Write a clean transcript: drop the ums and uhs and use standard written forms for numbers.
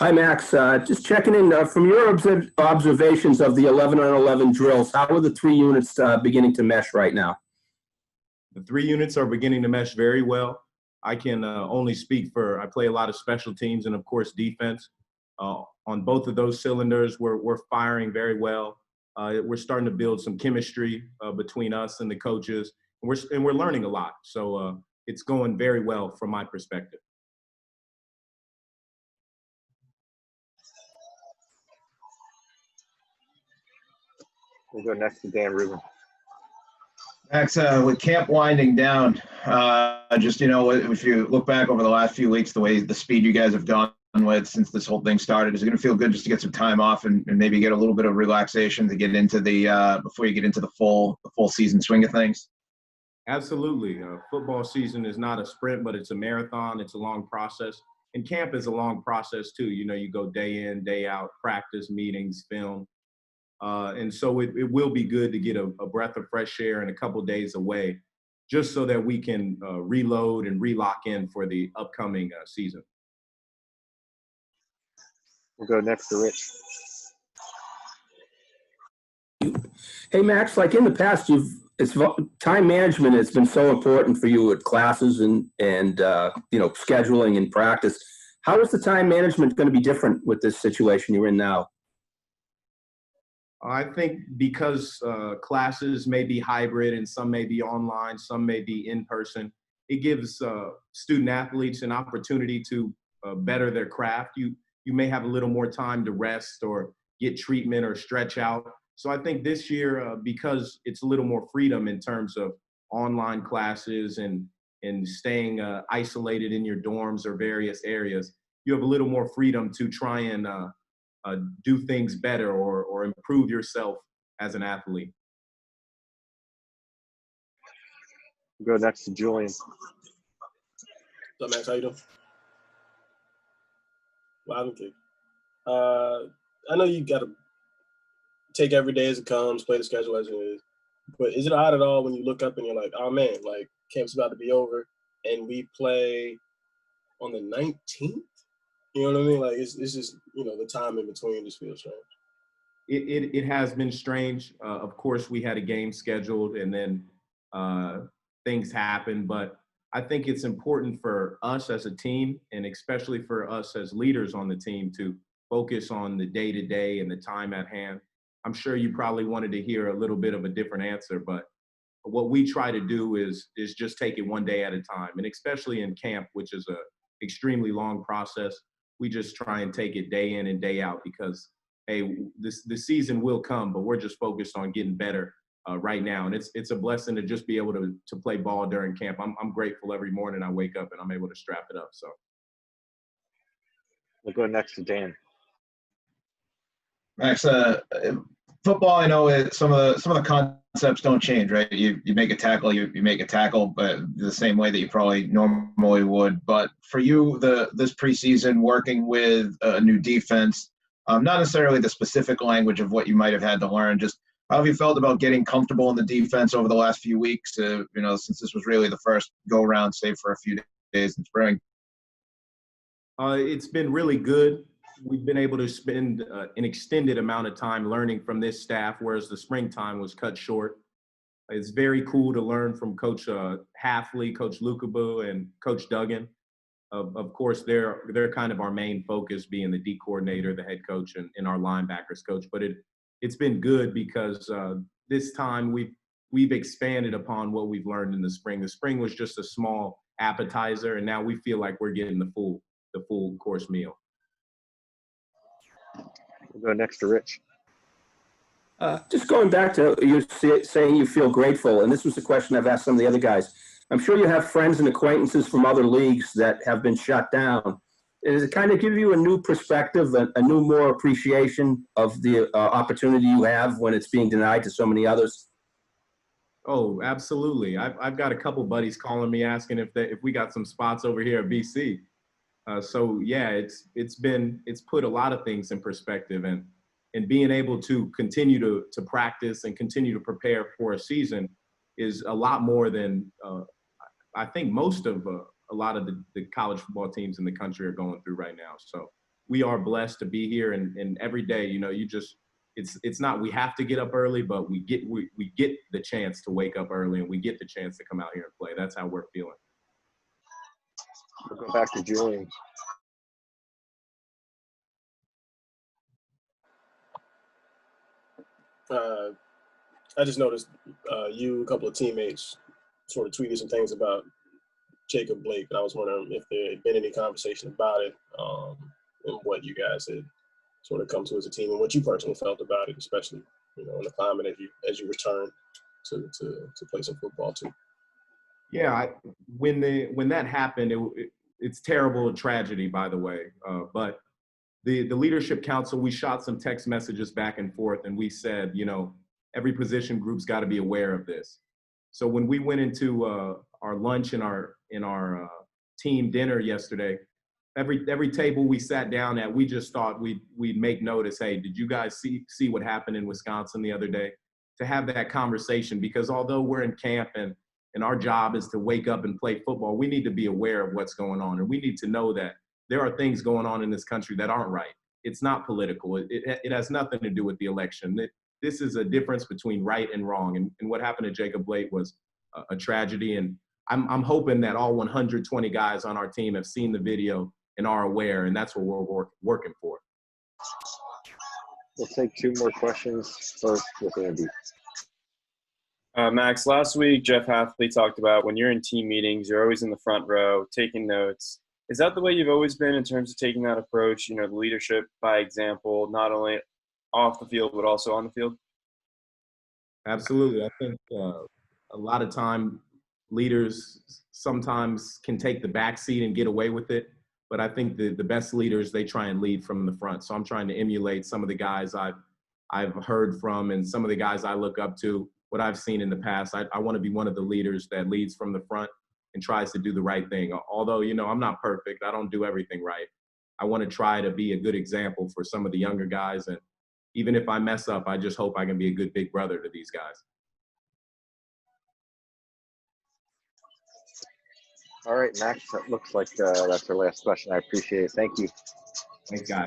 Hi, Max. Just checking in from your observations of the 11 on 11 drills. How are the three units beginning to mesh right now? The three units are beginning to mesh very well. I can only speak for, I play a lot of special teams and, of course, defense. On both of those cylinders, we're firing very well. We're starting to build some chemistry between us and the coaches, and we're learning a lot. So it's going very well from my perspective. We'll go next to Dan Rubin. Max, with camp winding down, if you look back over the last few weeks, the speed you guys have gone with since this whole thing started, is it going to feel good just to get some time off and maybe get a little bit of relaxation to get into before you get into the full season swing of things? Absolutely. Football season is not a sprint, but it's a marathon. It's a long process. And camp is a long process too. You go day in, day out, practice, meetings, film. And so it will be good to get a breath of fresh air and a couple of days away, just so that we can reload and relock in for the upcoming season. We'll go next to Rich. Hey, Max, like in the past, time management has been so important for you at classes and scheduling and practice. How is the time management going to be different with this situation you're in now? I think because classes may be hybrid and some may be online, some may be in person, it gives student athletes an opportunity to better their craft. You may have a little more time to rest or get treatment or stretch out. So I think this year, because it's a little more freedom in terms of online classes and staying isolated in your dorms or various areas, you have a little more freedom to try and do things better or improve yourself as an athlete. We'll go next to Julian. What's up, Max? How you doing? Well, I know you got to take every day as it comes, play the schedule as it is. But is it odd at all when you look up and you're like, oh, man, like camp's about to be over and we play on the 19th? You know what I mean? Like, it's just, the time in between just feels strange. It has been strange. Of course, we had a game scheduled and then things happened. But I think it's important for us as a team, and especially for us as leaders on the team, to focus on the day-to-day and the time at hand. I'm sure you probably wanted to hear a little bit of a different answer, but what we try to do is just take it one day at a time. And especially in camp, which is a extremely long process, we just try and take it day in and day out because, hey, the season will come, but we're just focused on getting better right now. And it's a blessing to just be able to play ball during camp. I'm grateful every morning I wake up and I'm able to strap it up. So we'll go next to Dan. Max, football, I know some of the concepts don't change, right? You make a tackle, you make a tackle, but the same way that you probably normally would. But for you, this preseason, working with a new defense, not necessarily the specific language of what you might have had to learn, just how have you felt about getting comfortable in the defense over the last few weeks? Since this was really the first go-around, save for a few days in spring. It's been really good. We've been able to spend an extended amount of time learning from this staff, whereas the springtime was cut short. It's very cool to learn from Coach Halfley, Coach Lukabu, and Coach Duggan. Of course, they're kind of our main focus, being the D coordinator, the head coach, and our linebackers coach. But it's been good because this time we've expanded upon what we've learned in the spring. The spring was just a small appetizer, and now we feel like we're getting the full course meal. We'll go next to Rich. Just going back to you saying you feel grateful, and this was the question I've asked some of the other guys. I'm sure you have friends and acquaintances from other leagues that have been shut down. Does it kind of give you a new perspective, a new more appreciation of the opportunity you have when it's being denied to so many others? Oh, absolutely. I've got a couple buddies calling me asking if we got some spots over here at BC. So yeah, it's put a lot of things in perspective, and being able to continue to practice and continue to prepare for a season is a lot more than I think most of a lot of the college football teams in the country are going through right now. So we are blessed to be here, and every day, you know, it's not we have to get up early, but we get the chance to wake up early, and we get the chance to come out here and play. That's how we're feeling. We'll go back to Julian. I just noticed you, a couple of teammates, sort of tweeted some things about Jacob Blake, and I was wondering if there had been any conversation about it, and what you guys had sort of come to as a team, and what you personally felt about it, especially, you know, in the climate as you return to play some football too. Yeah, when that happened, it's terrible, a tragedy, by the way. But the leadership council, we shot some text messages back and forth, and we said, you know, every position group's got to be aware of this. So when we went into our lunch and our team dinner yesterday, every table we sat down at, we just thought we'd make notice. Hey, did you guys see what happened in Wisconsin the other day? To have that conversation, because although we're in camp and our job is to wake up and play football, we need to be aware of what's going on, and we need to know that there are things going on in this country that aren't right. It's not political. It has nothing to do with the election. This is a difference between right and wrong, and what happened to Jacob Blake was a tragedy. And I'm hoping that all 120 guys on our team have seen the video and are aware, and that's what we're working for. We'll take 2 more questions, first with Andy. Max, last week, Jeff Hathley talked about when you're in team meetings, you're always in the front row taking notes. Is that the way you've always been in terms of taking that approach, you know, the leadership by example, not only off the field, but also on the field? Absolutely. I think a lot of time leaders sometimes can take the back seat and get away with it. But I think the best leaders, they try and lead from the front. So I'm trying to emulate some of the guys I've heard from and some of the guys I look up to, what I've seen in the past. I want to be one of the leaders that leads from the front and tries to do the right thing. Although, you know, I'm not perfect. I don't do everything right. I want to try to be a good example for some of the younger guys. And even if I mess up, I just hope I can be a good big brother to these guys. All right, Max, that looks like that's our last question. I appreciate it. Thank you. Thanks, guys.